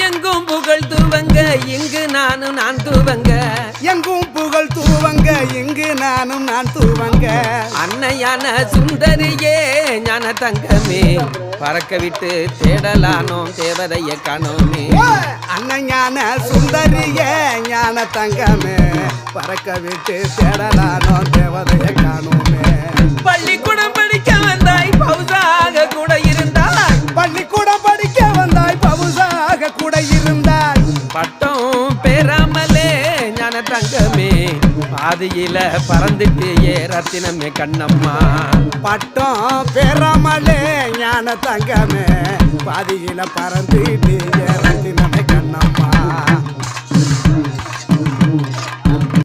எங்கும் புகழ் தூவங்க இங்கு நான் தூவங்க. எங்கும் புகழ் தூவங்க இங்கு நான் தூவங்க. அன்னையான சுந்தரியே ஞான தங்கமே பறக்க விட்டு தேடலானோம் தேவதைய காணோமே. அன்னையான சுந்தரியே ஞான தங்கமே பறக்க விட்டு தேடலானோம் தேவதைய காணோமே. பள்ளிக்கூடம் படிக்க வந்தாய் பவுசாக கூட இருந்தாய். பள்ளிக்கூடம் படிக்க வந்தாய் பவுசாக கூட இருந்தாய். பட்டம் பெறாமலே ஞான தங்கமே பாதியில பறந்துட்டு ஏ ரத்தினமே கண்ணம்மா. பட்டம் பெறாமலே ஞான தங்கமே பாதியில பறந்துட்டு